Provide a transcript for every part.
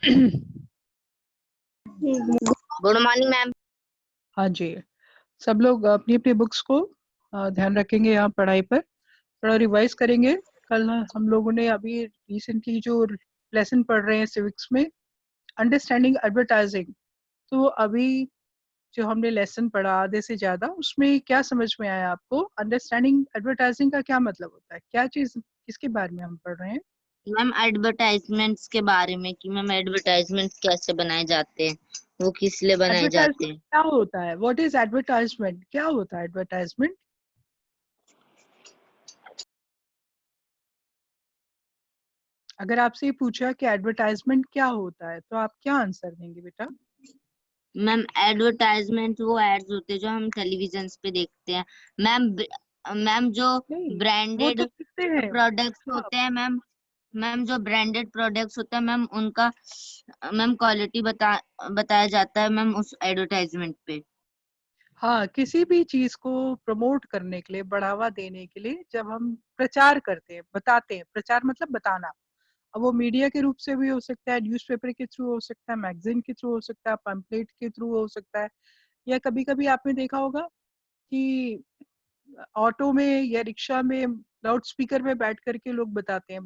Good morning ma'am. हाँ जी, सब लोग अपनी अपनी बुक्स को ध्यान रखेंगे, यहाँ पढ़ाई पर थोड़ा रिवाइज करेंगे। कल हम लोगों ने अभी रिसेंटली जो लेसन पढ़ रहे हैं सिविक्स में, अंडरस्टैंडिंग एडवर्टाइजिंग, तो अभी जो हमने लेसन पढ़ा आधे से ज्यादा, उसमें क्या समझ में आया आपको? अंडरस्टैंडिंग एडवर्टाइजिंग का क्या मतलब होता है? क्या चीज, किसके बारे में हम पढ़ रहे हैं? मैम एडवर्टाइजमेंट्स के बारे में कि मैम एडवर्टाइजमेंट्स कैसे बनाए जाते हैं, वो किस लिए बनाए जाते एडवर्टाइजमेंट हैं। क्या होता है? What is advertisement? क्या होता है एडवर्टाइजमेंट? अगर आपसे ये पूछा कि एडवर्टाइजमेंट क्या होता है, तो आप क्या आंसर देंगे बेटा? मैम एडवर्टाइजमेंट वो एड्स होते हैं जो हम टेलीविजन पे देखते हैं। मैम मैम जो नहीं, वो ब्रांडेड तो कितने हैं। प्रोडक्ट्स हाँ, होते हैं मैम, मैम जो ब्रांडेड प्रोडक्ट्स होते हैं मैम उनका मैम क्वालिटी बताया जाता है मैम उस एडवर्टाइजमेंट पे। हाँ, किसी भी चीज को प्रमोट करने के लिए, बढ़ावा देने के लिए जब हम प्रचार करते हैं, बताते हैं, प्रचार मतलब बताना। अब वो मीडिया के रूप से भी हो सकता है, न्यूज़पेपर के थ्रू हो सकता है, मैगजीन के थ्रू हो सकता है, पैम्पलेट के थ्रू हो सकता है, या कभी कभी आपने देखा होगा कि ऑटो में या रिक्शा में लाउड स्पीकर में बैठ करके लोग बताते हैं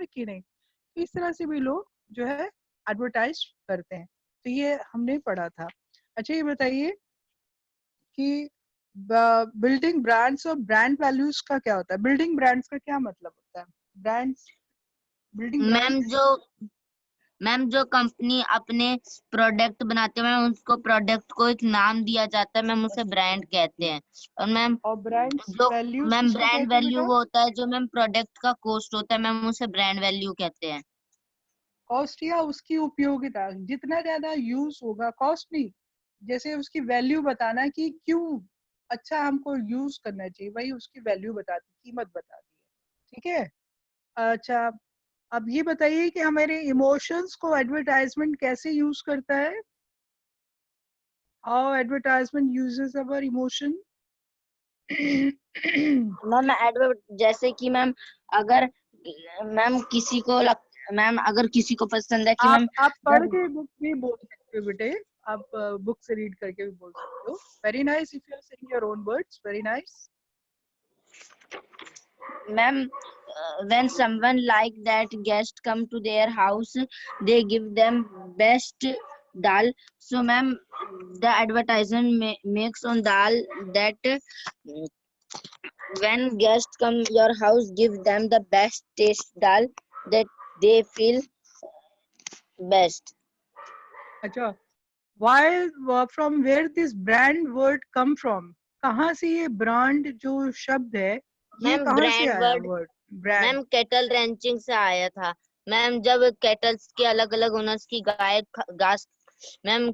कि नहीं? तो इस तरह से भी लोग जो है एडवर्टाइज करते हैं। तो ये हमने पढ़ा था। अच्छा, ये बताइए कि बिल्डिंग ब्रांड्स और ब्रांड वैल्यूज का क्या होता है? बिल्डिंग ब्रांड्स का क्या मतलब होता है? Brands, building ma'am brands. जो मैम जो कंपनी अपने प्रोडक्ट बनाते हैं मैम उसको प्रोडक्ट को एक नाम दिया जाता है मैम, उसे ब्रांड कहते हैं। और मैम और ब्रांड्स जो वैल्यूज मैम किसको ब्रांड कहते हैं वैल्यू बेटा? वो होता है जो मैम प्रोडक्ट का कॉस्ट होता है मैम, उसे ब्रांड वैल्यू कहते हैं। कॉस्ट या उसकी उपयोगिता, जितना ज्यादा यूज होगा, कॉस्ट नहीं, जैसे उसकी वैल्यू बताना कि क्यों अच्छा हमको यूज करना चाहिए, वही उसकी वैल्यू बताती, कीमत बताती है। ठीक है। अच्छा, अब ये बताइए कि हमारे इमोशंस को एडवर्टाइजमेंट कैसे यूज करता है? How advertisement uses our emotion? Ma'am advert जैसे कि मैम अगर मैम किसी को मैम अगर किसी को पसंद है कि मैम आप पढ़ जब के बुक भी बोल सकते हो बेटे। आप बुक से रीड करके भी बोल सकते हो। Very nice, if you are saying your own words, very nice. Ma'am when someone like that guest come to their house, they give them best dal. So ma'am the advertisement makes on dal that when guests come your house, give them the best taste dal that they feel best. अच्छा, why, from where this brand word come from? कहाँ से ये brand जो शब्द है, ये ma'am कहाँ से ब्रांड आया word word brand? Ma'am cattle wrenching से आया था। मैम जब कैटल्स के अलग अलग ओनर्स की गाय घास मैम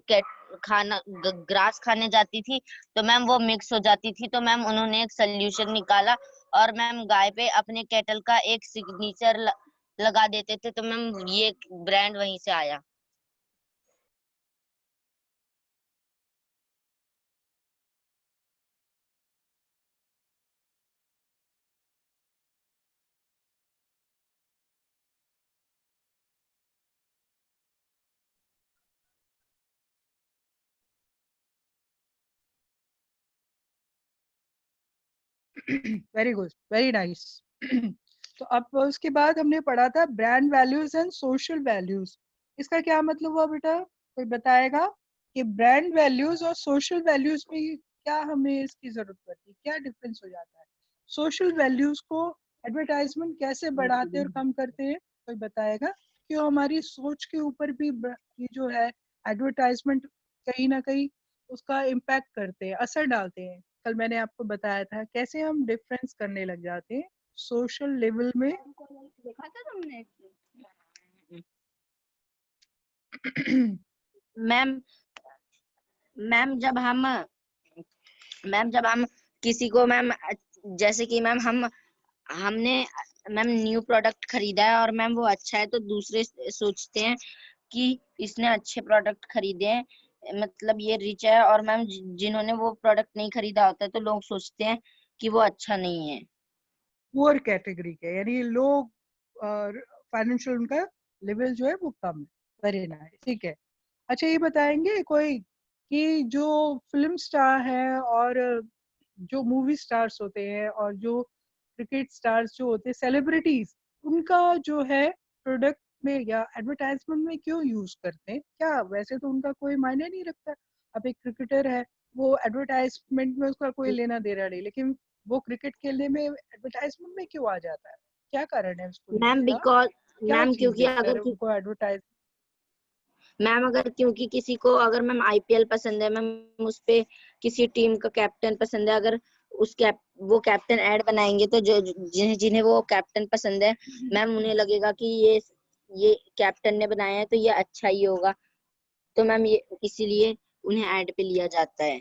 खाना ग्रास खाने जाती थी, तो मैम वो मिक्स हो जाती थी, तो मैम उन्होंने एक सोल्यूशन निकाला और मैम गाय पे अपने कैटल का एक सिग्नेचर लगा देते थे, तो मैम ये ब्रांड वहीं से आया। Very good, very nice. तो अब उसके बाद हमने पढ़ा था brand values and social values. इसका क्या मतलब हुआ बेटा? कोई बताएगा कि ब्रांड वैल्यूज और सोशल वैल्यूज में क्या हमें इसकी जरूरत पड़ती है? क्या डिफरेंस हो जाता है? सोशल वैल्यूज को एडवर्टाइजमेंट कैसे बढ़ाते और कम करते हैं? कोई बताएगा? क्यों हमारी सोच के ऊपर भी ये जो है एडवर्टाइजमेंट कहीं ना कहीं उसका इम्पैक्ट करते हैं, असर डालते हैं। कल मैंने आपको बताया था कैसे हम डिफरेंस करने लग जाते हैं सोशल लेवल में। देखा था तुमने? मैम मैम जब हम किसी को मैम जैसे कि मैम हमने मैम न्यू प्रोडक्ट खरीदा है और मैम वो अच्छा है, तो दूसरे सोचते हैं कि इसने अच्छे प्रोडक्ट खरीदे हैं, मतलब ये रिच है। और मैम जिन्होंने वो प्रोडक्ट नहीं खरीदा होता है तो लोग सोचते हैं कि वो अच्छा नहीं है। पुअर कैटेगरी के, यानी लोग फाइनेंशियल, उनका लेवल जो है वो कम है। वेरी नाइस, ठीक है। अच्छा ये बताएंगे कोई कि जो फिल्म स्टार है और जो मूवी स्टार्स होते हैं और जो क्रिकेट स्टार्स जो होते हैं सेलिब्रिटीज, उनका जो है प्रोडक्ट में या एडवर्टाइजमेंट में क्यों यूज करते हैं? क्या वैसे तो उनका कोई मायने नहीं रखता। अब एक क्रिकेटर है, वो एडवर्टाइजमेंट में उसका कोई लेना देना नहीं, लेकिन वो क्रिकेट खेलने में एडवर्टाइजमेंट में क्यों आ जाता है? क्या कारण है उसको लेने मैम का? बिकॉज क्या मैम चीज क्योंकि देखकर उनको एडवर्टाइज? अगर क्योंकि किसी को अगर मैम आईपीएल पसंद है, मैम उस पे किसी टीम का कैप्टन पसंद है, अगर वो कैप्टन ऐड बनाएंगे तो जो जिन्हें जिन्हें वो कैप्टन पसंद है मैम, उन्हें लगेगा कि ये कैप्टन ने बनाया है तो ये अच्छा ही होगा, तो मैम ये इसीलिए उन्हें ऐड पे लिया जाता है।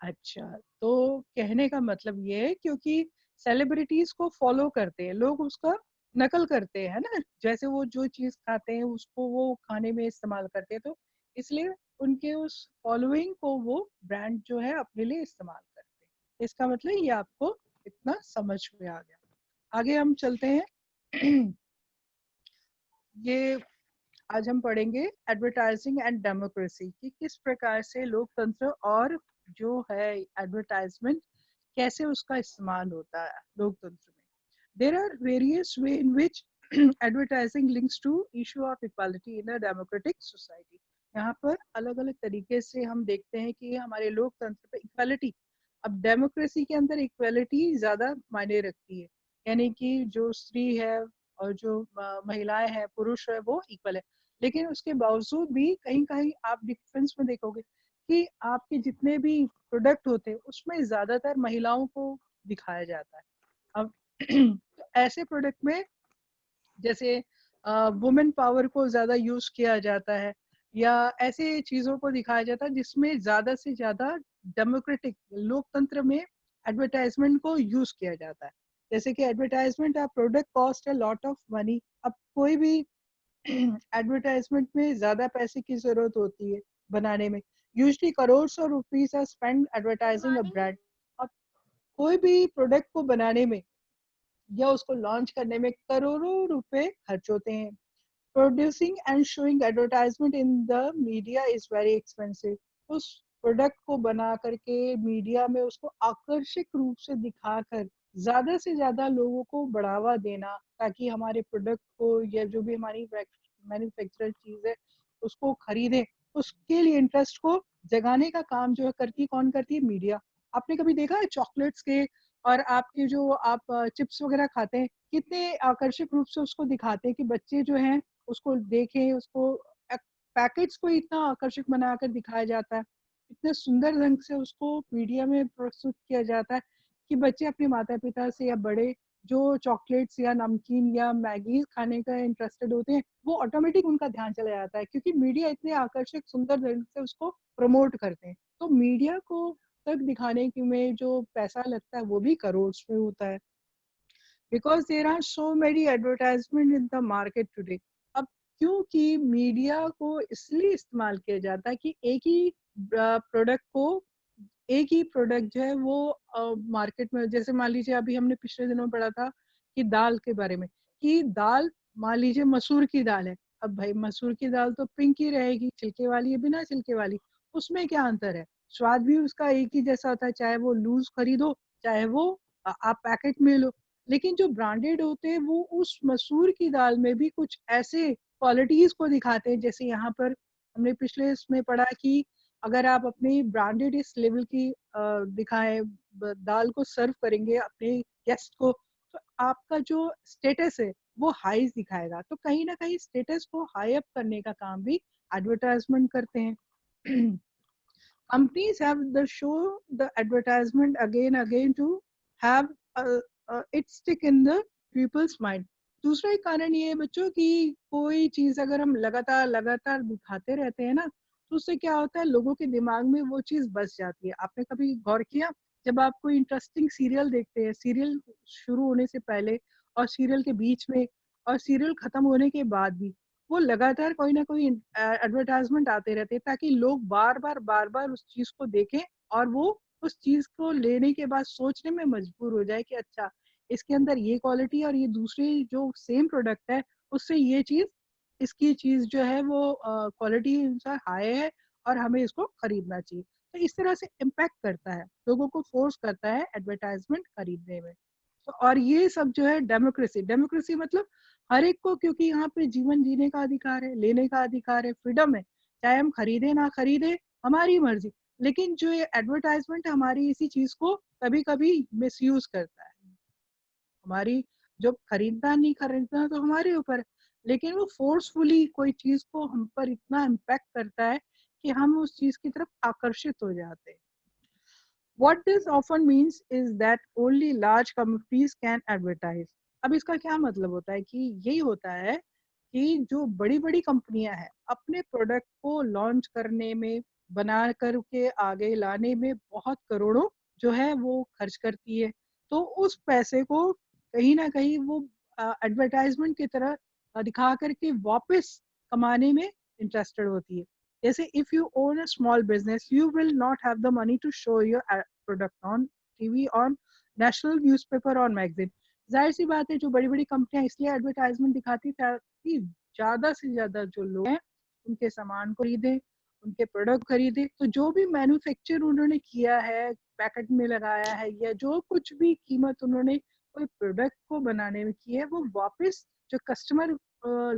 अच्छा, तो कहने का मतलब ये है क्योंकि सेलिब्रिटीज को फॉलो करते हैं लोग, उसका नकल करते हैं ना, जैसे वो जो चीज खाते हैं उसको वो खाने में इस्तेमाल करते हैं, तो इसलिए उनके उस फॉलोइंग को वो ब्रांड जो है अपने लिए इस्तेमाल करते हैं। इसका मतलब ये आपको इतना समझ में आ गया। आगे हम चलते हैं। ये आज हम पढ़ेंगे एडवर्टाइजिंग एंड डेमोक्रेसी कि किस प्रकार से लोकतंत्र और जो है एडवर्टाइजमेंट कैसे उसका इस्तेमाल होता है लोकतंत्र में। There are various way in which advertising links to issue of equality in a democratic society. यहाँ पर अलग अलग तरीके से हम देखते हैं कि हमारे लोकतंत्र पे इक्वालिटी, अब डेमोक्रेसी के अंदर इक्वालिटी ज्यादा मायने रखती है, यानी कि जो स्त्री है और जो महिलाएं हैं पुरुष है वो इक्वल है, लेकिन उसके बावजूद भी कहीं कहीं आप डिफरेंस में देखोगे कि आपके जितने भी प्रोडक्ट होते हैं उसमें ज्यादातर महिलाओं को दिखाया जाता है। अब तो ऐसे प्रोडक्ट में जैसे वुमेन पावर को ज्यादा यूज किया जाता है, या ऐसे चीजों को दिखाया जाता है जिसमें ज्यादा से ज्यादा डेमोक्रेटिक लोकतंत्र में एडवर्टाइजमेंट को यूज किया जाता है। जैसे कि advertisement of product cost a lot of money. अब कोई भी एडवर्टाइजमेंट में ज्यादा पैसे की जरूरत होती है बनाने में। यूजली करोड़ और rupees are spend advertising a brand. अब कोई भी प्रोडक्ट को बनाने में या उसको लॉन्च करने में करोड़ों रुपए खर्च होते हैं। Producing and showing advertisement in the media is very expensive. उस प्रोडक्ट को बना करके मीडिया में उसको आकर्षक रूप से दिखाकर ज्यादा से ज्यादा लोगों को बढ़ावा देना ताकि हमारे प्रोडक्ट को या जो भी हमारी मैन्युफैक्चरर चीज है उसको खरीदे, उसके लिए इंटरेस्ट को जगाने का काम जो है कौन करती है? मीडिया। आपने कभी देखा है चॉकलेट्स के और आपके जो आप चिप्स वगैरह खाते हैं कितने आकर्षक रूप से उसको दिखाते हैं कि बच्चे जो हैं उसको देखें, उसको पैकेट्स को इतना आकर्षक बनाकर दिखाया जाता है, इतने सुंदर ढंग से उसको मीडिया में प्रस्तुत किया जाता है कि बच्चे अपने माता पिता से या बड़े जो चॉकलेट्स या नमकीन या मैगी खाने का इंटरेस्टेड होते हैं वो ऑटोमेटिक उनका ध्यान चला जाता है क्योंकि मीडिया इतने आकर्षक सुंदर ढंग से उसको प्रमोट करते हैं। तो मीडिया को तक दिखाने की में जो पैसा लगता है वो भी करोड़ में होता है, because there are so many advertisement in the market today. अब क्योंकि मीडिया को इसलिए इस्तेमाल किया जाता है कि एक ही प्रोडक्ट जो है वो मार्केट में, जैसे मान लीजिए अभी हमने पिछले दिनों पढ़ा था कि दाल के बारे में, कि दाल मान लीजिए मसूर की दाल है। अब भाई मसूर की दाल तो पिंक ही रहेगी, छिलके वाली है बिना छिलके वाली, उसमें क्या अंतर है? स्वाद भी उसका एक ही जैसा होता है, चाहे वो लूज खरीदो चाहे वो आप पैकेट में लो। लेकिन जो ब्रांडेड होते हैं वो उस मसूर की दाल में भी कुछ ऐसे क्वालिटीज को दिखाते हैं, जैसे यहाँ पर हमने पिछले इसमें पढ़ा कि अगर आप अपनी ब्रांडेड इस लेवल की दिखाएं, दाल को सर्व करेंगे अपने गेस्ट को, तो आपका जो स्टेटस है वो हाई दिखाएगा। तो कहीं ना कहीं स्टेटस को हाई अप करने का काम भी एडवर्टाइजमेंट करते हैं। Companies have the show the advertisement again to have it stick in the people's mind. दूसरा एक कारण ये है बच्चों कि कोई चीज अगर हम लगातार लगातार दिखाते रहते हैं ना तो उससे क्या होता है, लोगों के दिमाग में वो चीज बस जाती है। आपने कभी गौर किया जब आप कोई इंटरेस्टिंग सीरियल देखते हैं, सीरियल शुरू होने से पहले और सीरियल के बीच में और सीरियल खत्म होने के बाद भी वो लगातार कोई ना कोई एडवर्टाइजमेंट आते रहते हैं ताकि लोग बार बार उस चीज को देखें और वो उस चीज को लेने के बाद सोचने में मजबूर हो जाए कि अच्छा इसके अंदर ये क्वालिटी और ये दूसरी जो सेम प्रोडक्ट है उससे ये चीज इसकी चीज जो है वो क्वालिटी अनुसार हाई है और हमें इसको खरीदना चाहिए। तो इस तरह से इम्पैक्ट करता है, लोगों को फोर्स करता है एडवर्टाइजमेंट खरीदने में। तो और ये सब जो है डेमोक्रेसी, डेमोक्रेसी मतलब हर एक को, क्योंकि यहाँ पे जीवन जीने का अधिकार है, लेने का अधिकार है, फ्रीडम है, चाहे हम खरीदे ना खरीदे हमारी मर्जी। लेकिन जो ये एडवर्टाइजमेंट हमारी इसी चीज को कभी कभी मिसयूज करता है। हमारी जो खरीदना नहीं खरीदना तो हमारे ऊपर है, लेकिन वो फोर्सफुली कोई चीज को हम पर इतना इम्पैक्ट करता है कि हम उस चीज की तरफ आकर्षित हो जाते हैं। What this often means is that only large companies can advertise. अब इसका क्या मतलब होता है कि यही होता है कि जो बड़ी बड़ी कंपनियां हैं अपने प्रोडक्ट को लॉन्च करने में, बना करके आगे लाने में बहुत करोड़ों जो है वो खर्च करती है। तो उस पैसे को कहीं ना कहीं वो एडवर्टाइजमेंट की तरह दिखा करके वापस कमाने में इंटरेस्टेड होती है। जैसे if you own a small business you will not have the money to show your product on TV, on national newspaper और मैगजीन। जाहिर सी बात है जो बड़ी बड़ी कंपनियां इसलिए एडवर्टाइजमेंट दिखाती ताकि ज्यादा से ज्यादा जो लोग हैं उनके सामान को खरीदे, उनके प्रोडक्ट खरीदे। तो जो भी मैन्युफैक्चर उन्होंने किया है, पैकेट में लगाया है, या जो कुछ भी कीमत उन्होंने कोई प्रोडक्ट को बनाने में की है वो वापस जो कस्टमर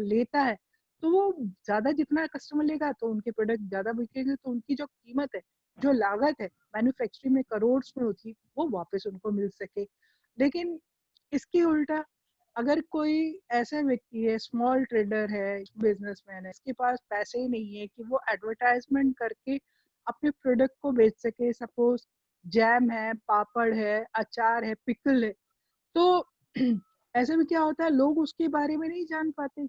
लेता है, तो वो ज्यादा जितना कस्टमर लेगा तो उनके प्रोडक्ट ज्यादा बिकेंगे, तो उनकी जो कीमत है, जो लागत है मैन्युफैक्चरिंग में करोड़ में होती, वो वापस उनको मिल सके। लेकिन इसकी उल्टा अगर कोई ऐसा व्यक्ति है, स्मॉल ट्रेडर है, बिजनेसमैन है, इसके पास पैसे ही नहीं है कि वो एडवर्टाइजमेंट करके अपने प्रोडक्ट को बेच सके, सपोज जैम है, पापड़ है, अचार है, पिकल है, तो ऐसे में क्या होता है लोग उसके बारे में नहीं जान पाते।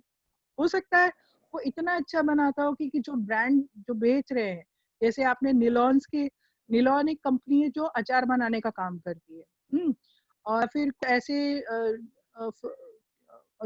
हो सकता है वो इतना अच्छा बनाता हो कि जो ब्रांड जो बेच रहे हैं, जैसे आपने निलॉन्स के, निलॉन एक कंपनी है जो अचार बनाने का काम करती है। और फिर ऐसे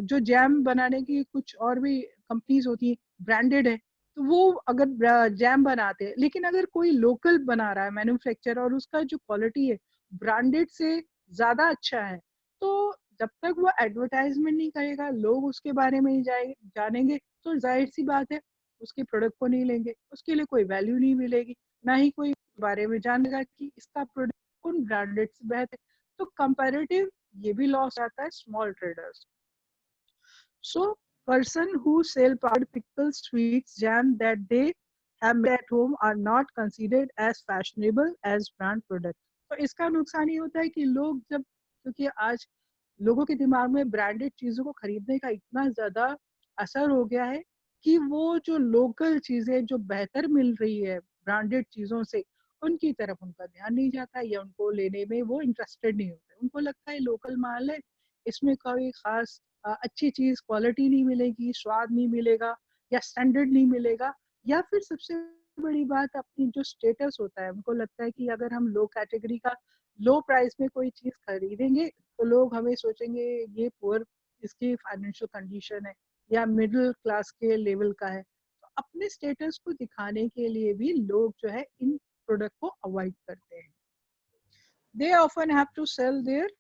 जो जैम बनाने की कुछ और भी कंपनीज होती है, ब्रांडेड है, तो वो अगर जैम बनाते हैं, लेकिन अगर कोई लोकल बना रहा है मैन्युफैक्चर और उसका जो क्वालिटी है ब्रांडेड से ज्यादा अच्छा है, तो जब तक वो एडवर्टाइजमेंट नहीं करेगा, लोग उसके बारे में नहीं जानेंगे, तो जाहिर सी बात है उसके प्रोडक्ट को नहीं लेंगे, उसके लिए कोई वैल्यू नहीं मिलेगी, ना ही कोई बारे में जानेगा कि इसका प्रोडक्ट उन ब्रांडेड से बेहतर। तो कंपैरेटिव ये भी लॉस आता है small traders. So person who sell powdered pickles, sweets, jam that they have made at home are not considered as fashionable as brand products. तो इसका नुकसान ये होता है कि लोग जब, क्योंकि आज लोगों के दिमाग में ब्रांडेड चीजों को खरीदने का इतना ज्यादा असर हो गया है कि वो जो लोकल चीजें जो बेहतर मिल रही है ब्रांडेड चीजों से, उनकी तरफ उनका ध्यान नहीं जाता या उनको लेने में वो इंटरेस्टेड नहीं होते। उनको लगता है लोकल माल है, इसमें कोई खास अच्छी चीज क्वालिटी नहीं मिलेगी, स्वाद नहीं मिलेगा, या स्टैंडर्ड नहीं मिलेगा, या फिर सबसे बड़ी बात अपनी जो स्टेटस होता है, उनको लगता है कि अगर हम लो कैटेगरी का लो प्राइस में कोई चीज खरीदेंगे तो लोग हमें सोचेंगे ये पुअर, इसकी फाइनेंशियल कंडीशन है या मिडिल क्लास के लेवल का है। तो अपने स्टेटस को दिखाने के लिए भी लोग जो है इन प्रोडक्ट को अवॉइड करते हैं। They often have to sell their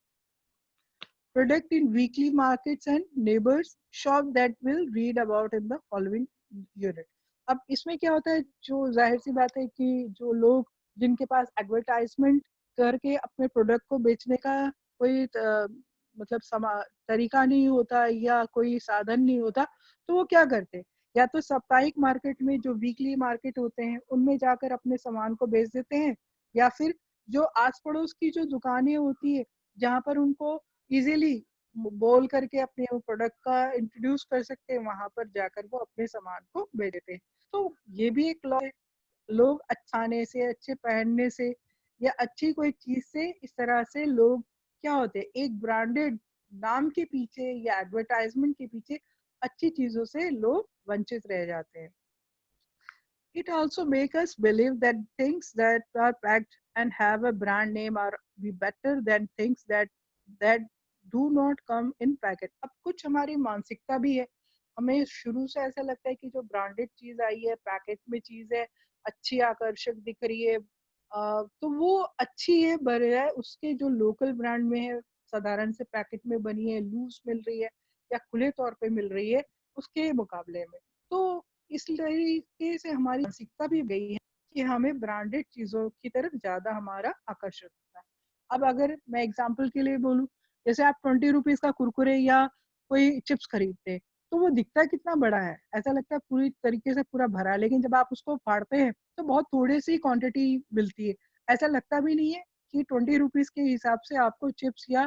product in weekly markets and neighbors shop that will read about in the following unit। अब इसमें क्या होता है, जो जाहिर सी बात है कि जो लोग जिनके पास एडवर्टाइजमेंट करके अपने प्रोडक्ट को बेचने का कोई मतलब तरीका नहीं होता या कोई साधन नहीं होता, तो वो क्या करते, या तो साप्ताहिक मार्केट में जो वीकली मार्केट होते हैं उनमें जाकर अपने सामान को बेच देते हैं, या फिर जो आस पड़ोस की जो दुकानें होती है जहाँ पर उनको इजीली बोल करके अपने प्रोडक्ट का इंट्रोड्यूस कर सकते हैं, वहां पर जाकर वो अपने सामान को बेच देते हैं। तो ये भी एक लॉ है। लोग अच्छा खाने से, अच्छे पहनने से, या अच्छी कोई चीज से, इस तरह से लोग क्या होते हैं एक ब्रांडेड नाम के पीछे या एडवर्टाइजमेंट के पीछे अच्छी चीजों से लोग वंचित रह जाते हैं। It also makes us believe that things that are packed and have a brand name are be better than things that do not come in packet। अब कुछ हमारी मानसिकता भी है, हमें शुरू से ऐसा लगता है कि जो ब्रांडेड चीज आई है, पैकेट में चीज है, अच्छी आकर्षक दिख रही है, तो वो अच्छी है, बड़े है उसके जो लोकल ब्रांड में है, साधारण से पैकेट में बनी है, लूज मिल रही है या खुले तौर पे मिल रही है, उसके मुकाबले में। तो इस तरीके से हमारी मानसिकता भी गई है कि हमें ब्रांडेड चीजों की तरफ ज्यादा हमारा आकर्षण होता है। अब अगर मैं एग्जाम्पल के लिए बोलूं, जैसे आप 20 रुपीज का कुरकुरे या कोई चिप्स खरीदते हैं, तो वो दिखता कितना बड़ा है, ऐसा लगता है पूरी तरीके से पूरा भरा है, लेकिन जब आप उसको फाड़ते हैं तो बहुत थोड़ी सी क्वांटिटी मिलती है। ऐसा लगता भी नहीं है कि 20 रुपीज के हिसाब से आपको चिप्स या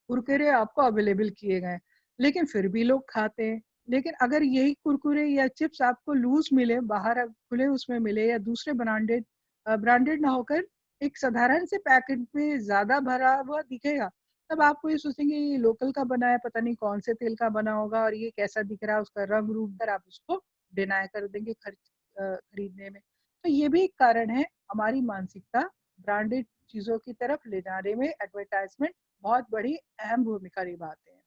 कुरकुरे आपको अवेलेबल किए गए, लेकिन फिर भी लोग खाते हैं। लेकिन अगर यही कुरकुरे या चिप्स आपको लूज मिले, बाहर खुले उसमें मिले, या दूसरे ब्रांडेड ब्रांडेड ना होकर एक साधारण से पैकेट में ज्यादा भरा हुआ दिखेगा, तब आपको ये सोचेंगे ये लोकल का बना है, पता नहीं कौन से तेल का बना होगा और ये कैसा दिख रहा है, उसका रंग रूप पर आप उसको डिनाई कर देंगे खरीदने में। तो ये भी एक कारण है, हमारी मानसिकता ब्रांडेड चीजों की तरफ ले जाने में एडवर्टाइजमेंट बहुत बड़ी अहम भूमिका निभाते हैं।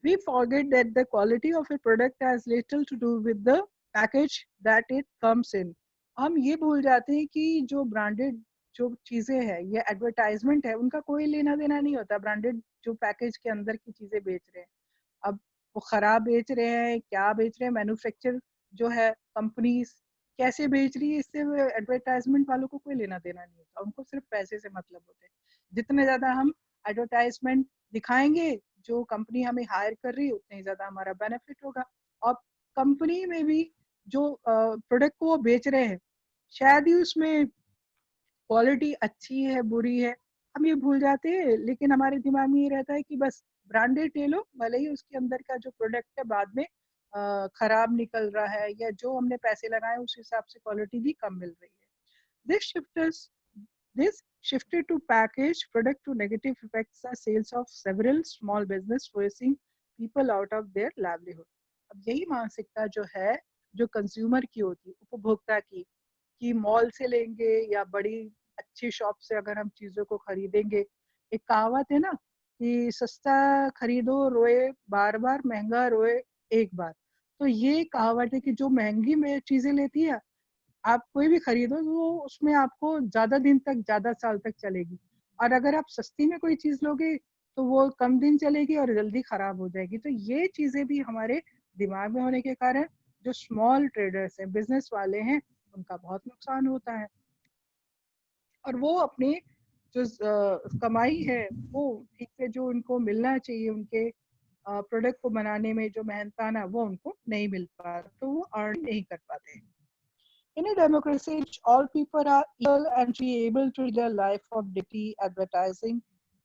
We forget that the quality of a product has little to do with the package that it comes in. हम ये भूल जाते हैं कि जो ब्रांडेड जो चीजें हैं, ये एडवर्टाइजमेंट है, उनका कोई लेना देना नहीं होता ब्रांडेड जो पैकेज के अंदर की चीजें बेच रहे हैं। अब वो खराब बेच रहे हैं, क्या बेच रहे हैं, मैन्युफैक्चर जो है कंपनीज कैसे बेच रही है, इससे एडवर्टाइजमेंट वालों को कोई लेना देना नहीं होता, उनको सिर्फ पैसे से मतलब होते हैं। जितने ज्यादा हम एडवर्टाइजमेंट दिखाएंगे, जो कंपनी हमें हायर कर रही है, उतने ही ज्यादा हमारा बेनिफिट होगा। और कंपनी में भी जो प्रोडक्ट को वो बेच रहे हैं, शायद ही उसमें क्वालिटी अच्छी है बुरी है, हम ये भूल जाते हैं, लेकिन हमारे दिमाग में ये रहता है कि बस ब्रांडेड ले लो, भले ही उसके अंदर का जो प्रोडक्ट है बाद में खराब निकल रहा है, या जो हमने पैसे लगाए उस हिसाब से क्वालिटी भी कम मिल रही है। This shift This shifted to packaged product to negative affects the sales of several small business, forcing people out of their livelihood. अब यही मानसिकता जो है, जो कंज्यूमर की होती है, उपभोक्ता की, कि मॉल से लेंगे या बड़ी अच्छी शॉप से अगर हम चीजों को खरीदेंगे, एक कहावत है ना कि सस्ता खरीदो रोए बार बार, महंगा रोए एक बार। तो ये कहावत है कि जो महंगी में चीजें लेती है, आप कोई भी खरीदो तो उसमें आपको ज्यादा दिन तक, ज्यादा साल तक चलेगी, और अगर आप सस्ती में कोई चीज लोगे तो वो कम दिन चलेगी और जल्दी खराब हो जाएगी। तो ये चीजें भी हमारे दिमाग में होने के कारण जो स्मॉल ट्रेडर्स हैं, बिजनेस वाले हैं, उनका बहुत नुकसान होता है, और वो अपने जो कमाई है, वो ठीक से जो उनको मिलना चाहिए उनके प्रोडक्ट को बनाने में जो मेहनताना, वो उनको नहीं मिल पाता, तो वो अर्न नहीं कर पाते। In a democracy in which all people are equal and be able to live their life of dignity, advertising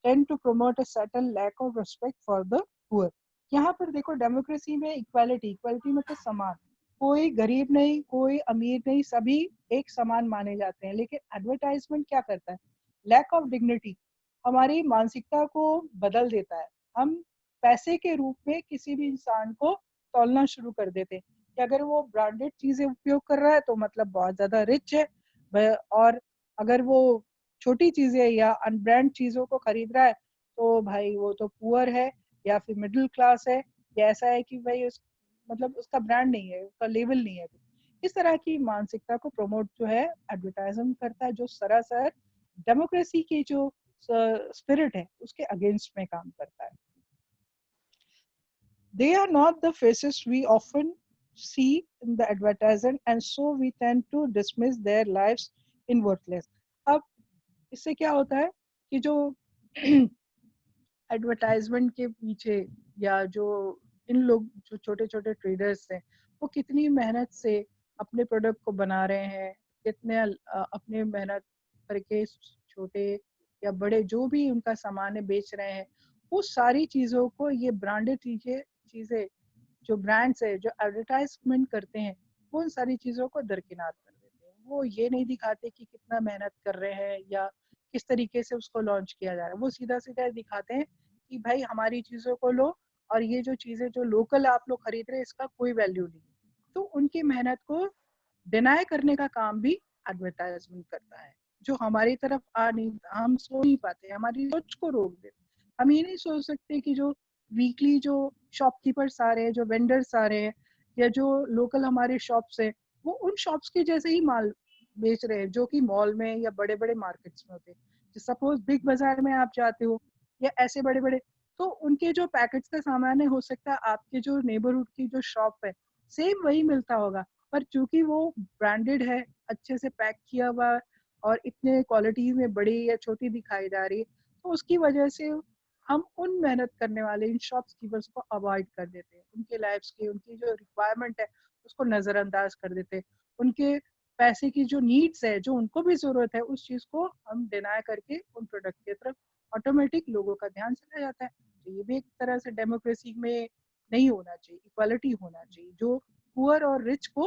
tend to promote a certain lack of respect for the poor. यहाँ पर देखो, democracy में equality, equality मतलब समान, कोई गरीब नहीं, कोई अमीर नहीं, सभी एक समान माने जाते हैं। लेकिन एडवर्टाइजमेंट क्या करता है, लैक ऑफ डिग्निटी, हमारी मानसिकता को बदल देता है। हम पैसे के रूप में किसी भी इंसान को तौलना शुरू कर देते हैं कि अगर वो ब्रांडेड चीजें उपयोग कर रहा है तो मतलब बहुत ज्यादा रिच है, और अगर वो छोटी चीजें या अनब्रांड चीजों को खरीद रहा है तो भाई वो तो पुअर है या फिर मिडिल क्लास है, या ऐसा है कि भाई उस मतलब उसका ब्रांड नहीं है, उसका लेवल नहीं है। इस तरह की मानसिकता को प्रमोट जो है एडवर्टाइजमेंट करता है, जो सरासर डेमोक्रेसी की जो स्पिरिट है उसके अगेंस्ट में काम करता है। They are not the faces we often see in the advertisement, and so we tend to dismiss their lives in worthless. अब इससे क्या होता है कि जो एडवर्टाइजमेंट के पीछे, या जो इन लोग जो छोटे छोटे ट्रेडर्स हैं, वो कितनी मेहनत से अपने प्रोडक्ट को बना रहे हैं, कितने अपने मेहनत करके छोटे या बड़े जो भी उनका सामान है बेच रहे हैं, वो सारी चीजों को ये ब्रांडेड चीजें चीजें जो ब्रांड्स है जो एडवर्टाइजमेंट करते हैं, वो उन सारी चीजों को दरकिनार कर देते हैं। वो ये नहीं दिखाते कि कितना मेहनत कर रहे हैं या किस तरीके से उसको लॉन्च किया जा रहा है। वो सीधा सीधा दिखाते हैं कि भाई हमारी चीजों को लो, और ये जो चीजें जो लोकल आप लोग खरीद रहे हैं इसका कोई वैल्यू नहीं है। तो उनकी मेहनत को डिनाई करने का काम भी एडवर्टाइजमेंट करता है, जो हमारी तरफ आ नहीं, हम सोच नहीं पाते, हमारी सोच को रोक देते। हम ये नहीं सोच सकते कि जो वीकली जो शॉपकीपर्स आ रहे हैं, जो वेंडर्स आ रहे हैं, या जो लोकल हमारे शॉप्स है, वो उन शॉप्स के जैसे ही माल बेच रहे हैं जो कि मॉल में या बड़े बड़े मार्केट्स में होते हैं। सपोज बिग बाजार में आप जाते हो या ऐसे बड़े बड़े, तो उनके जो पैकेट्स का सामान है, हो सकता है आपके जो नेबरहुड की जो शॉप है सेम वही मिलता होगा, पर चूंकि वो ब्रांडेड है, अच्छे से पैक किया हुआ और इतने क्वालिटी में बड़ी या छोटी दिखाई जा रही है, तो उसकी वजह से हम उन मेहनत करने वाले इन शॉपकीपर्स को अवॉइड कर देते हैं, उनके लाइफ्स की, उनकी जो रिक्वायरमेंट है उसको नजरअंदाज कर देते हैं, उनके पैसे की जो नीड्स है, जो उनको भी जरूरत है, उस चीज को हम डिनाई करके उन प्रोडक्ट की तरफ ऑटोमेटिक लोगों का ध्यान चला जाता है। तो ये भी एक तरह से डेमोक्रेसी में नहीं होना चाहिए, इक्वालिटी होना चाहिए। जो पुअर और रिच को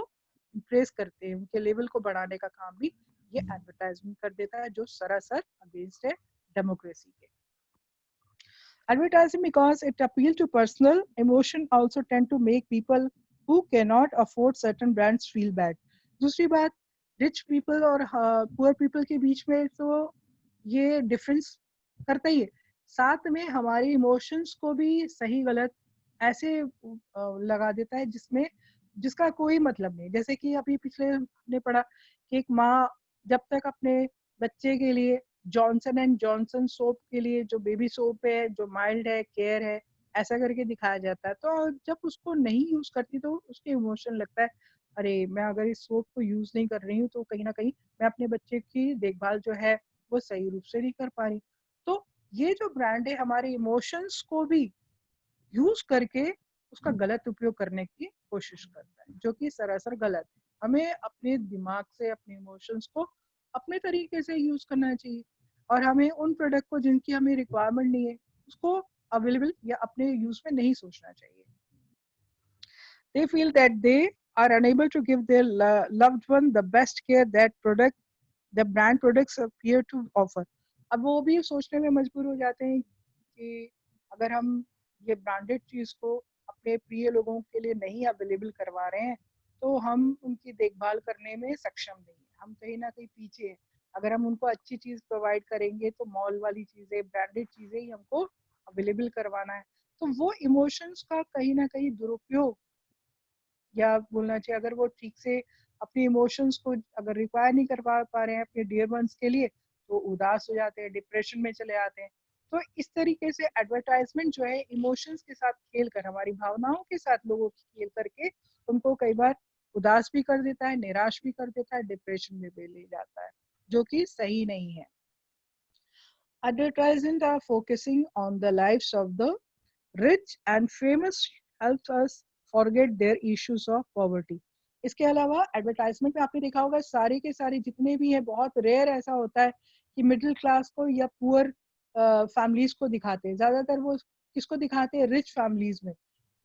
इम्प्रेस करते हैं, उनके लेवल को बढ़ाने का काम भी ये एडवर्टाइजमेंट कर देता है, जो सरासर अगेंस्ट है डेमोक्रेसी के। Advertising, because it appeals to personal emotion, also tend to make people who cannot afford certain brands feel bad. दूसरी बात, रिच पीपल और पुअर पीपल के बीच में तो ये डिफरेंस करता ही है, साथ में हमारे इमोशंस को भी सही गलत ऐसे लगा देता है जिसमें जिसका कोई मतलब नहीं। जैसे कि अभी पिछले हमने पढ़ा कि एक माँ जब तक अपने बच्चे के लिए जॉनसन एंड जॉनसन सोप के लिए, जो बेबी सोप है, जो माइल्ड है, केयर है, ऐसा करके दिखाया जाता है, तो जब उसको नहीं यूज करती तो उसके इमोशन लगता है, अरे मैं अगर इस सोप को यूज नहीं कर रही हूँ तो कहीं ना कहीं मैं अपने बच्चे की देखभाल जो है वो सही रूप से नहीं कर पा रही। तो ये जो ब्रांड है हमारे इमोशंस को भी यूज करके उसका गलत उपयोग करने की कोशिश करता है, जो कि सरासर गलत है। हमें अपने दिमाग से अपने इमोशंस को अपने तरीके से यूज करना चाहिए, और हमें उन प्रोडक्ट को जिनकी हमें रिक्वायरमेंट नहीं है उसको अवेलेबल या अपने यूज में नहीं सोचना चाहिए। They feel that they are unable to give their loved one the best care that the brand products appear to offer. अब वो भी सोचने में मजबूर हो जाते हैं कि अगर हम ये ब्रांडेड चीज को अपने प्रिय लोगों के लिए नहीं अवेलेबल करवा रहे हैं तो हम उनकी देखभाल करने में सक्षम नहीं है, हम कहीं ना कहीं पीछे हैं। अगर हम उनको अच्छी चीज प्रोवाइड करेंगे तो मॉल वाली चीजें, ब्रांडेड चीजें ही हमको अवेलेबल करवाना है, तो वो इमोशंस का कहीं ना कहीं दुरुपयोग, या बोलना चाहिए अगर वो ठीक से अपने इमोशंस को अगर रिक्वायर नहीं करवा पा रहे हैं अपने डियर वंस के लिए, तो उदास हो जाते हैं, डिप्रेशन में चले जाते हैं। तो इस तरीके से एडवर्टाइजमेंट जो है इमोशंस के साथ खेल कर, हमारी भावनाओं के साथ लोगों की खेल करके उनको कई बार उदास भी कर देता है, निराश भी कर देता है, डिप्रेशन में भी ले जाता है, जो कि सही नहीं है। Advertisements are focusing on the lives of the rich and famous helps us forget their issues of poverty. इसके अलावा एडवर्टाइजमेंट में आपने देखा होगा सारे के सारे जितने भी है, बहुत रेयर ऐसा होता है कि मिडिल क्लास को या पुअर फैमिलीज को दिखाते हैं, ज्यादातर वो किसको दिखाते हैं, रिच फैमिलीज में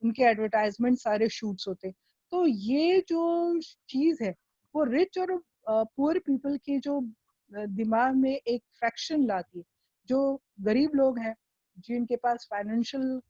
उनके एडवर्टाइजमेंट सारे शूट्स होते हैं। तो ये जो चीज है वो रिच और पुअर पीपल के जो दिमाग में एक फ्रैक्शन लाती है। जो गरीब लोग हैं जिनके पास फाइनेंशियल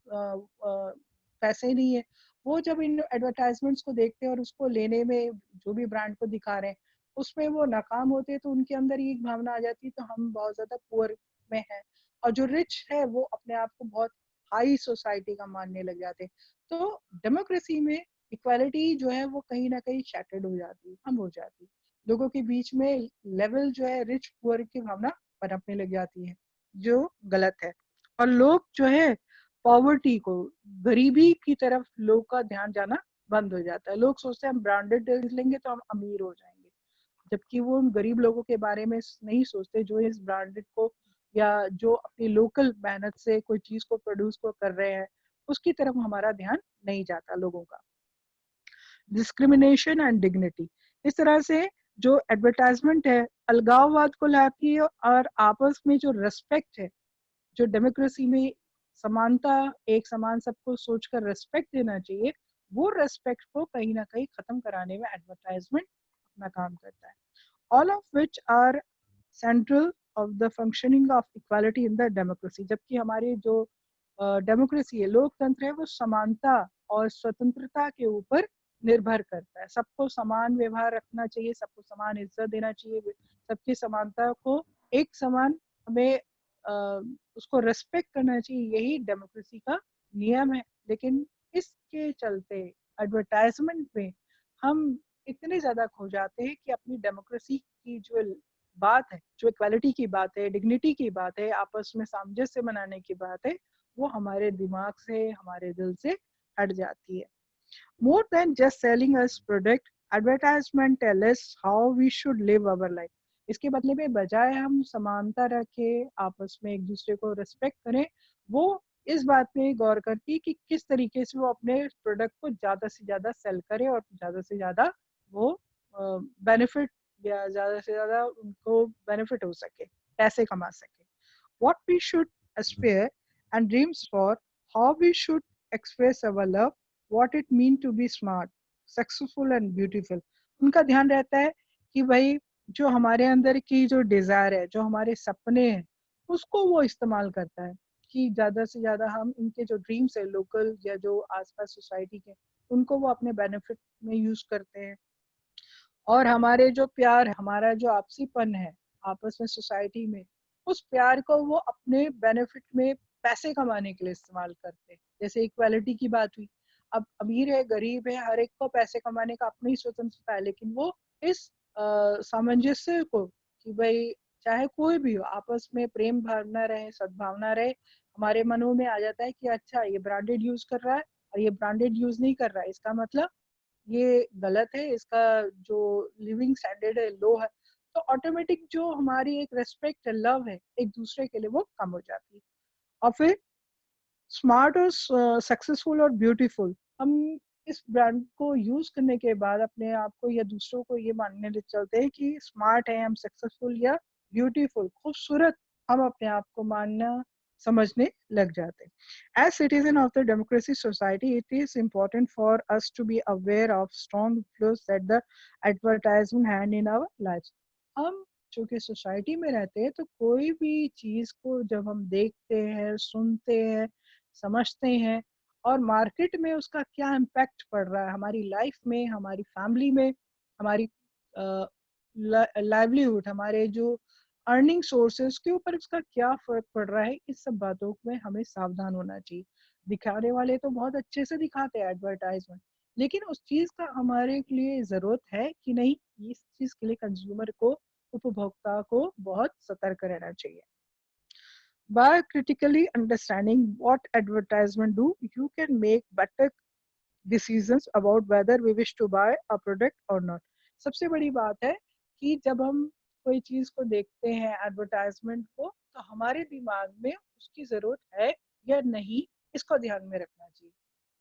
पैसे नहीं है, वो जब इन एडवर्टाइजमेंट्स को देखते हैं और उसको लेने में जो भी ब्रांड को दिखा रहे हैं उसमें वो नाकाम होते हैं, तो उनके अंदर ये एक भावना आ जाती है तो हम बहुत ज्यादा पुअर में हैं, और जो रिच है वो अपने आप को बहुत हाई सोसाइटी का मानने लग जाते हैं। तो डेमोक्रेसी में इक्वालिटी जो है वो कहीं ना कहीं शैटर्ड हो जाती है, कम हो जाती है, लोगों के बीच में लेवल जो है रिच पुअर की भावना पनपने लग जाती है, जो गलत है। और लोग जो है पॉवर्टी को, गरीबी की तरफ लोग का ध्यान जाना बंद हो जाता है। लोग सोचते हैं हम ब्रांडेड लेंगे तो हम अमीर हो जाएंगे, जबकि वो उन गरीब लोगों के बारे में नहीं सोचते जो इस ब्रांडेड को या जो अपनी लोकल मेहनत से कोई चीज को प्रोड्यूस को कर रहे हैं, उसकी तरफ हमारा ध्यान नहीं जाता लोगों का। डिस्क्रिमिनेशन एंड डिग्निटी, इस तरह से जो एडवर्टाइजमेंट है अलगाववाद को लाती है, और आपस में जो रेस्पेक्ट है, जो डेमोक्रेसी में समानता, एक समान सबको सोचकर रेस्पेक्ट देना चाहिए, वो रेस्पेक्ट को कहीं ना कहीं खत्म कराने में एडवर्टाइजमेंट अपना काम करता है। All of which are central of the functioning of equality in the democracy, जबकि हमारी जो डेमोक्रेसी है, लोकतंत्र है, वो समानता और स्वतंत्रता के ऊपर निर्भर करता है। सबको समान व्यवहार रखना चाहिए, सबको समान इज्जत देना चाहिए, सबकी समानता को एक समान हमें उसको रेस्पेक्ट करना चाहिए, यही डेमोक्रेसी का नियम है। लेकिन इसके चलते एडवर्टाइजमेंट में हम इतने ज्यादा खो जाते हैं कि अपनी डेमोक्रेसी की जो बात है, जो इक्वालिटी की बात है, डिग्निटी की बात है, आपस में सामंजस्य बनाने की बात है, वो हमारे दिमाग से, हमारे दिल से हट जाती है. More than just selling us product, advertisement tell us how we should live our life. इसके बदले में बजाय हम समानता रखें, आपस में एक दूसरे को रिस्पेक्ट करें, वो इस बात पे गौर करती है कि किस तरीके से वो अपने प्रोडक्ट को ज़्यादा से ज़्यादा सेल करे और ज़्यादा से ज़्यादा वो बेनिफिट या ज़्यादा से ज़्यादा उनको बेनिफिट हो सके, पैसे कमा सके. What we should aspire and dreams for, how we should express our love, what it mean to be smart, successful and beautiful. उनका ध्यान रहता है कि भाई जो हमारे अंदर की जो डिजायर है, जो हमारे सपने हैं, उसको वो इस्तेमाल करता है कि ज्यादा से ज्यादा हम इनके जो ड्रीम्स है लोकल या जो आसपास सोसाइटी के, उनको वो अपने बेनिफिट में यूज करते हैं. और हमारे जो प्यार, हमारा जो आपसीपन है आपस में सोसाइटी में, उस प्यार को वो अपने बेनिफिट में पैसे कमाने के लिए इस्तेमाल करते हैं. जैसे इक्वालिटी की बात हुई, अब अमीर है गरीब है, हर एक को पैसे कमाने का अपनी स्वतंत्रता है, लेकिन वो इस सामंजस्य को कि भाई चाहे कोई भी हो, आपस में प्रेम भावना रहे, सद्भावना रहे, हमारे मनों में आ जाता है कि अच्छा ये ब्रांडेड यूज कर रहा है और ये ब्रांडेड यूज नहीं कर रहा है, इसका मतलब ये गलत है, इसका जो लिविंग स्टैंडर्ड है लो है. तो ऑटोमेटिक जो हमारी एक रेस्पेक्ट है, लव है एक दूसरे के लिए, वो कम हो जाती है. और फिर स्मार्ट और सक्सेसफुल और ब्यूटीफुल, हम इस ब्रांड को यूज करने के बाद अपने आप को या दूसरों को ये मानने लग चलते हैं कि स्मार्ट है हम, सक्सेसफुल या ब्यूटीफुल खूबसूरत हम अपने आप को मानना समझने लग जाते हैं. As citizen of the democracy society, it is important for us to be aware of strong influence that the advertisement hand in our lives. हम चूंकि सोसाइटी में रहते हैं, तो कोई भी चीज को जब हम देखते हैं, सुनते हैं, समझते हैं, और मार्केट में उसका क्या इम्पैक्ट पड़ रहा है हमारी लाइफ में, हमारी फैमिली में, हमारी लाइवलीहुड, हमारे जो अर्निंग सोर्सेस के ऊपर उसका क्या फर्क पड़ रहा है, इस सब बातों में हमें सावधान होना चाहिए. दिखाने वाले तो बहुत अच्छे से दिखाते हैं एडवर्टाइजमेंट, लेकिन उस चीज का हमारे लिए जरूरत है कि नहीं, इस चीज के लिए कंज्यूमर को, उपभोक्ता को बहुत सतर्क रहना चाहिए. By critically understanding what advertisement do, you can make better decisions about whether we wish to buy a product or not. सबसे बड़ी बात है कि जब हम कोई चीज को देखते हैं एडवर्टाइजमेंट को, तो हमारे दिमाग में उसकी जरूरत है या नहीं, इसको ध्यान में रखना चाहिए.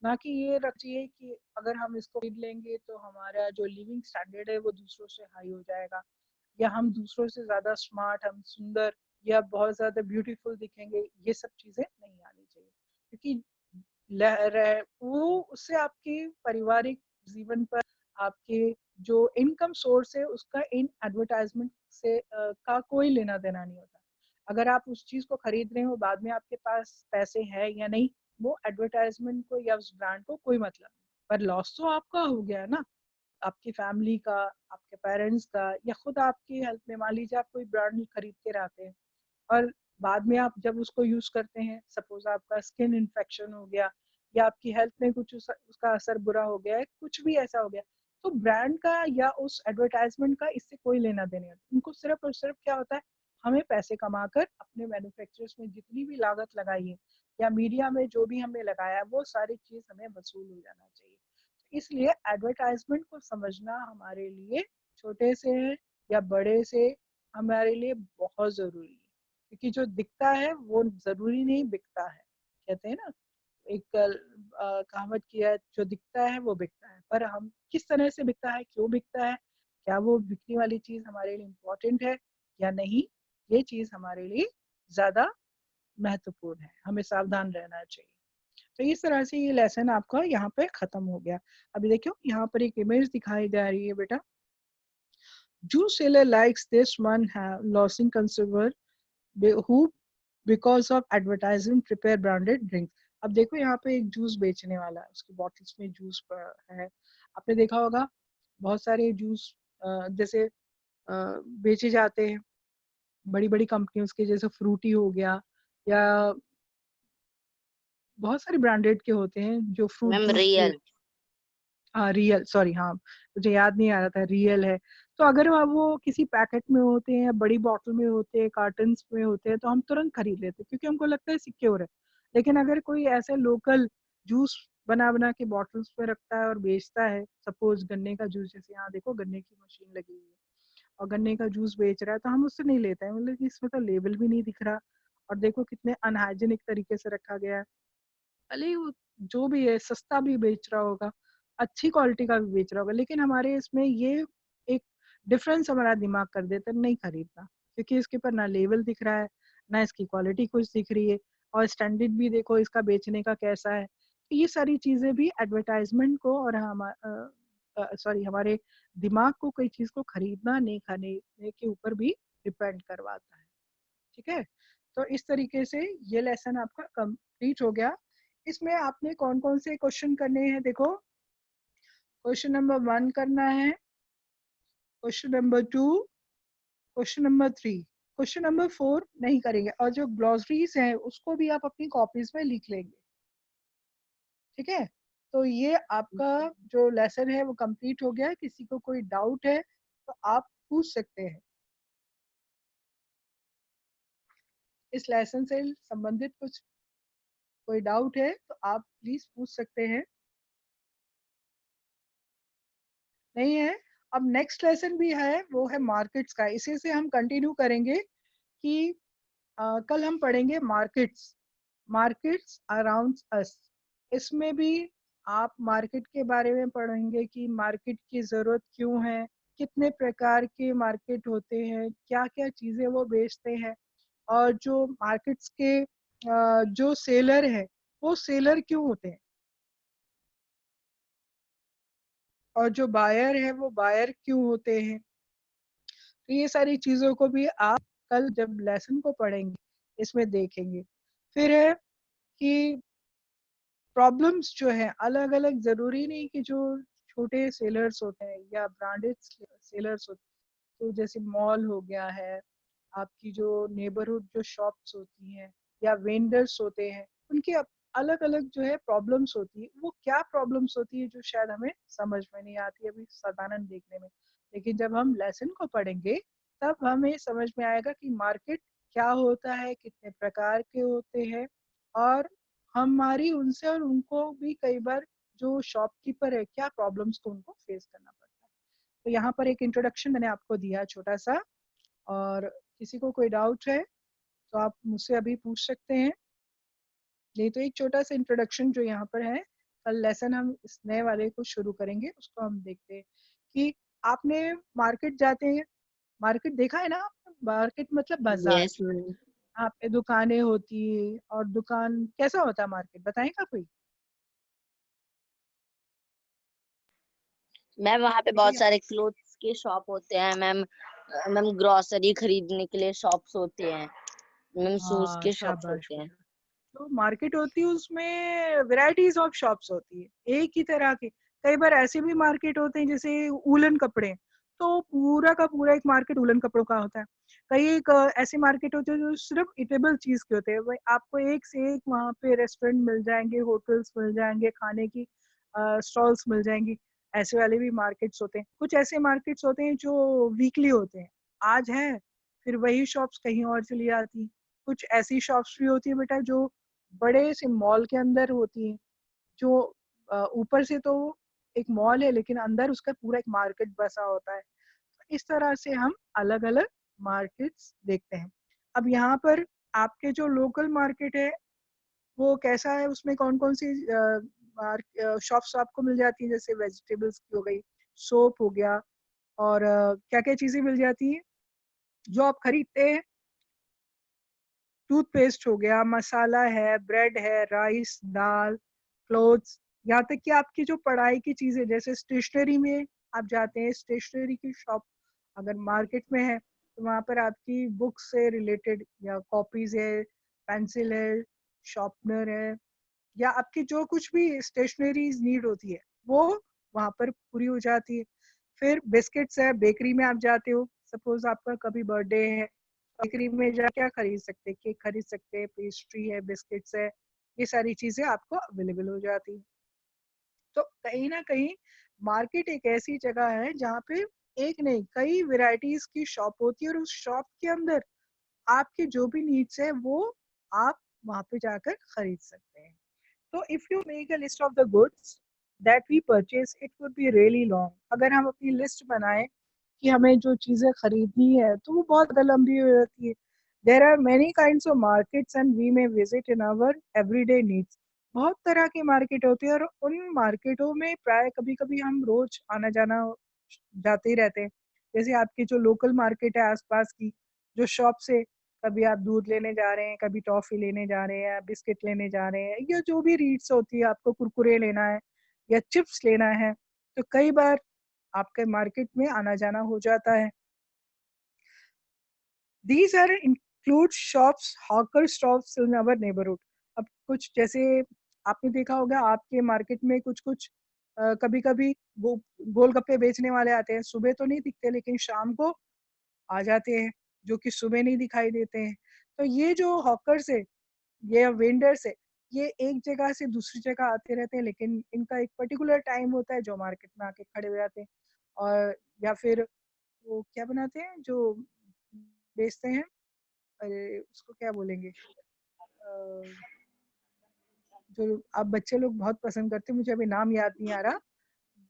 ना कि ये रख चाहिए कि अगर हम इसको खरीद लेंगे तो हमारा जो लिविंग स्टैंडर्ड है वो दूसरों से हाई हो जाएगा, या हम दूसरों से ज्यादा स्मार्ट, हम सुंदर या बहुत ज्यादा ब्यूटीफुल दिखेंगे. ये सब चीजें नहीं आनी चाहिए, क्योंकि वो उससे आपके पारिवारिक जीवन पर, आपके जो इनकम सोर्स है उसका इन एडवर्टाइजमेंट से का कोई लेना देना नहीं होता. अगर आप उस चीज को खरीद रहे हो, बाद में आपके पास पैसे है या नहीं, वो एडवर्टाइजमेंट को या उस ब्रांड को कोई मतलब नहीं. पर लॉस तो आपका हो गया ना, आपकी फैमिली का, आपके पेरेंट्स का, या खुद आपकी हेल्थ में. मान लीजिए आप कोई ब्रांड खरीद के लाते हैं और बाद में आप जब उसको यूज करते हैं, सपोज आपका स्किन इन्फेक्शन हो गया या आपकी हेल्थ में कुछ उसका असर बुरा हो गया है, कुछ भी ऐसा हो गया, तो ब्रांड का या उस एडवर्टाइजमेंट का इससे कोई लेना देना नहीं. उनको सिर्फ और सिर्फ क्या होता है, हमें पैसे कमाकर अपने मैन्युफैक्चरर्स में जितनी भी लागत लगाई है या मीडिया में जो भी हमने लगाया है, वो सारी चीज हमें वसूल हो जाना चाहिए. इसलिए एडवर्टाइजमेंट को समझना हमारे लिए, छोटे से या बड़े से, हमारे लिए बहुत जरूरी है. क्योंकि जो दिखता है वो जरूरी नहीं बिकता है. कहते हैं ना, एक कहावत की है, जो दिखता है वो बिकता है. पर हम किस तरह से बिकता है, क्यों बिकता है, क्या वो बिकने वाली चीज हमारे लिए इम्पोर्टेंट है या नहीं, ये चीज हमारे लिए ज्यादा महत्वपूर्ण है. हमें सावधान रहना चाहिए. तो इस तरह से ये लेसन आपका यहाँ पे खत्म हो गया. अभी देखियो यहाँ पर एक इमेज दिखाई जा रही है बेटा. Juice seller likes this one have losing consumer who because of advertising prepare branded drinks. अब देखो यहाँ पे एक जूस बेचने वाला है, उसकी बॉटल्स में जूस है. आपने देखा होगा बहुत सारे जूस जैसे बेचे जाते हैं बड़ी बड़ी कंपनियों के, जैसे फ्रूटी हो गया, या बहुत सारे ब्रांडेड के होते हैं जो फ्रूट मैम जूस. रियल. हाँ रियल, सॉरी, हाँ मुझे याद नहीं आ रहा था, रियल है. तो अगर वो किसी पैकेट में होते हैं, बड़ी बॉटल में होते हैं, कार्टन्स में होते हैं, तो हम तुरंत खरीद लेते हैं क्योंकि हमको लगता है सिक्योर है. लेकिन अगर कोई ऐसे लोकल जूस बना बना के बॉटल्स में रखता है और बेचता है, सपोज गन्ने का जूस, जैसे यहाँ देखो गन्ने की मशीन लगी हुई है और गन्ने का जूस बेच रहा है, तो हम उससे नहीं लेते हैं, मतलब कि इसमें तो लेबल भी नहीं दिख रहा और देखो कितने अनहाइजीनिक तरीके से रखा गया है। भले ही वो जो भी है सस्ता भी बेच रहा होगा, अच्छी क्वालिटी का भी बेच रहा होगा, लेकिन हमारे इसमें ये एक डिफरेंस हमारा दिमाग कर देता है, नहीं खरीदना, क्योंकि इसके ऊपर ना लेवल दिख रहा है, ना इसकी क्वालिटी कुछ दिख रही है, और स्टैंडर्ड भी देखो इसका बेचने का कैसा है। तो ये सारी चीजें भी एडवर्टाइजमेंट को और हमारे दिमाग को कोई चीज को खरीदना नहीं खाने के ऊपर भी डिपेंड करवाता है। ठीक है, तो इस तरीके से ये लेसन आपका कंप्लीट हो गया। इसमें आपने कौन कौन से क्वेश्चन करने हैं, देखो क्वेश्चन नंबर 1 करना है, question number 2, question number 3, question number 4 नहीं करेंगे, और जो ग्लॉसरीज है उसको भी आप अपनी कॉपीज में लिख लेंगे। ठीक है, तो ये आपका जो लेसन है वो कंप्लीट हो गया है। किसी को कोई डाउट है तो आप पूछ सकते हैं, इस लेसन से संबंधित कुछ कोई डाउट है तो आप प्लीज पूछ सकते हैं। नहीं है, अब नेक्स्ट लेसन भी है, वो है मार्केट्स का, इसी से हम कंटिन्यू करेंगे कि कल हम पढ़ेंगे मार्केट्स, मार्केट्स अराउंड अस। इसमें भी आप मार्केट के बारे में पढ़ेंगे कि मार्केट की जरूरत क्यों है, कितने प्रकार के मार्केट होते हैं, क्या क्या चीजें वो बेचते हैं, और जो मार्केट्स के जो सेलर है वो सेलर क्यों होते हैं, और जो बायर है वो बायर क्यों होते हैं। तो ये सारी चीजों को भी आप कल जब लेसन को पढ़ेंगे इसमें देखेंगे। फिर है कि प्रॉब्लम्स जो है अलग अलग, जरूरी नहीं कि जो छोटे सेलर्स होते हैं या ब्रांडेड सेलर्स होते हैं, तो जैसे मॉल हो गया है, आपकी जो नेबरहुड जो शॉप्स होती हैं या वेंडर्स होते हैं, उनकी अलग अलग जो है प्रॉब्लम्स होती है। वो क्या प्रॉब्लम्स होती है जो शायद हमें समझ में नहीं आती अभी साधारण देखने में, लेकिन जब हम लेसन को पढ़ेंगे तब हमें समझ में आएगा कि मार्केट क्या होता है, कितने प्रकार के होते हैं, और हमारी उनसे और उनको भी कई बार जो शॉपकीपर है क्या प्रॉब्लम्स को उनको फेस करना पड़ता है। तो यहाँ पर एक इंट्रोडक्शन मैंने आपको दिया छोटा सा, और किसी को कोई डाउट है तो आप मुझसे अभी पूछ सकते हैं। नहीं तो एक छोटा सा इंट्रोडक्शन जो यहाँ पर है, कल लेसन हम इस नए वाले को शुरू करेंगे, उसको हम देखते हैं कि आपने मार्केट जाते हैं, मार्केट देखा है ना, मार्केट मतलब बाजार, यस मैम। यहाँ पे दुकानें होती है, और दुकान कैसा होता है मार्केट, बताएगा कोई। मैम वहाँ पे देखो बहुत सारे क्लोथ्स के शॉप होते हैं मैम। मैम ग्रोसरी खरीदने के लिए शॉप्स होते हैं मैम, शूज हाँ के शॉप्स शाबाश होते हैं। बेटा, तो मार्केट होती है उसमें वैरायटीज ऑफ शॉप्स होती है एक ही तरह की। कई बार ऐसे भी मार्केट होते हैं जैसे वूलन कपड़े, तो पूरा का पूरा एक मार्केट वूलन कपड़ों का होता है। कई एक ऐसे मार्केट होते हैं जो सिर्फ इटेबल चीज के होते हैं, वही आपको एक से एक वहाँ पे रेस्टोरेंट मिल जाएंगे, होटल्स मिल जाएंगे, खाने की स्टॉल्स मिल जाएंगी, ऐसे वाले भी मार्केट्स होते हैं। कुछ ऐसे मार्केट्स होते हैं जो वीकली होते हैं, आज है फिर वही शॉप्स कहीं और चली जाती हैं। कुछ ऐसी शॉप्स भी होती है बेटा जो बड़े से मॉल के अंदर होती है, जो ऊपर से तो एक मॉल है लेकिन अंदर उसका पूरा एक मार्केट बसा होता है। तो इस तरह से हम अलग अलग मार्केट्स देखते हैं। अब यहाँ पर आपके जो लोकल मार्केट है वो कैसा है, उसमें कौन कौन सी शॉप्स आपको मिल जाती है, जैसे वेजिटेबल्स की हो गई, सोप हो गया, और क्या क्या चीजें मिल जाती हैं जो आप खरीदते हैं। टूथपेस्ट हो गया, मसाला है, ब्रेड है, राइस, दाल, क्लोथ्स, यहाँ तक कि आपकी जो पढ़ाई की चीजें, जैसे स्टेशनरी में आप जाते हैं, स्टेशनरी की शॉप अगर मार्केट में है तो वहाँ पर आपकी बुक्स से रिलेटेड या कॉपीज है, पेंसिल है, शार्पनर है, या आपकी जो कुछ भी स्टेशनरी नीड होती है वो वहाँ पर पूरी हो जाती है। फिर बिस्किट्स है, बेकरी में आप जाते हो, सपोज आपका कभी बर्थडे है, बेकरी में जा क्या खरीद सकते हैं, केक खरीद सकते हैं, पेस्ट्री है, बिस्किट्स है, ये सारी चीजें आपको अवेलेबल हो जाती है। तो कहीं ना कहीं मार्केट एक ऐसी जगह है जहाँ पे एक नहीं कई वेराइटीज की शॉप होती है, और उस शॉप के अंदर आपकी जो भी नीड्स है वो आप वहां पे जाकर खरीद सकते हैं। तो if you make a list of the goods that we purchase it would be really long. अगर हम अपनी लिस्ट बनाएं कि हमें जो चीजें खरीदनी है तो वो बहुत ज़्यादा लंबी हो जाती है। There are many kinds of markets and we may visit in our everyday needs. बहुत तरह की मार्केट होती है और उन मार्केटों में प्राय कभी कभी हम रोज आना जाना जाते ही रहते हैं। जैसे आपकी जो लोकल मार्केट है आसपास की, जो शॉप से कभी आप दूध लेने जा रहे हैं, कभी टॉफी लेने जा रहे हैं, बिस्किट लेने जा रहे हैं, या जो भी रीड्स होती है, आपको कुरकुरे लेना है या चिप्स लेना है, तो कई बार आपके मार्केट में आना जाना हो जाता है। These are include shops, hawker shops in our neighborhood। अब कुछ जैसे आपने देखा होगा आपके मार्केट में कुछ कुछ कभी कभी वो गोलगप्पे बेचने वाले आते हैं। सुबह तो नहीं दिखते लेकिन शाम को आ जाते हैं, जो कि सुबह नहीं दिखाई देते हैं। तो ये जो हॉकर्स है, ये वेंडर्स है, ये एक जगह से दूसरी जगह आते रहते हैं, लेकिन इनका एक पर्टिकुलर टाइम होता है जो मार्केट में आके खड़े हो जाते हैं। और या फिर वो क्या बनाते हैं जो बेचते हैं, अरे उसको क्या बोलेंगे, जो अब बच्चे लोग बहुत पसंद करते हैं, मुझे अभी नाम याद नहीं आ रहा,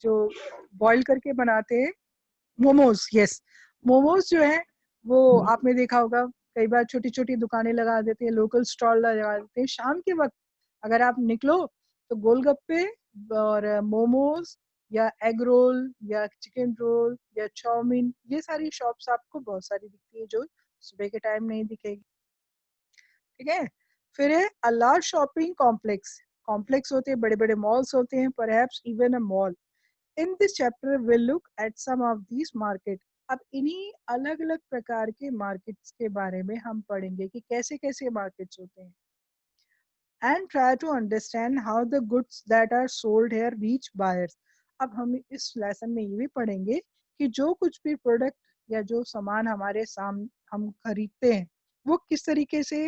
जो बॉईल करके बनाते हैं, मोमोज। यस, मोमोज जो है वो आपने देखा होगा कई बार छोटी छोटी दुकानें लगा देते हैं, लोकल स्टॉल लगा देते हैं। शाम के वक्त अगर आप निकलो तो गोलगप्पे और मोमोज या एग रोल या चिकन रोल या चाउमीन, ये सारी शॉप्स आपको बहुत सारी दिखती है जो सुबह के टाइम नहीं दिखेगी। ठीक है। फिर है a large shopping complex. Complex होते हैं, बड़े बड़े मॉल्स होते हैं, perhaps even a mall. In this chapter will look at some of this market. अब इन्हीं अलग अलग प्रकार के मार्केट्स के बारे में हम पढ़ेंगे कि कैसे कैसे मार्केट्स होते हैं, and try to understand how the goods that are sold here reach buyers. अब हम इस लेसन में ये भी पढ़ेंगे कि जो कुछ भी प्रोडक्ट या जो सामान हमारे सामने हम खरीदते हैं वो किस तरीके से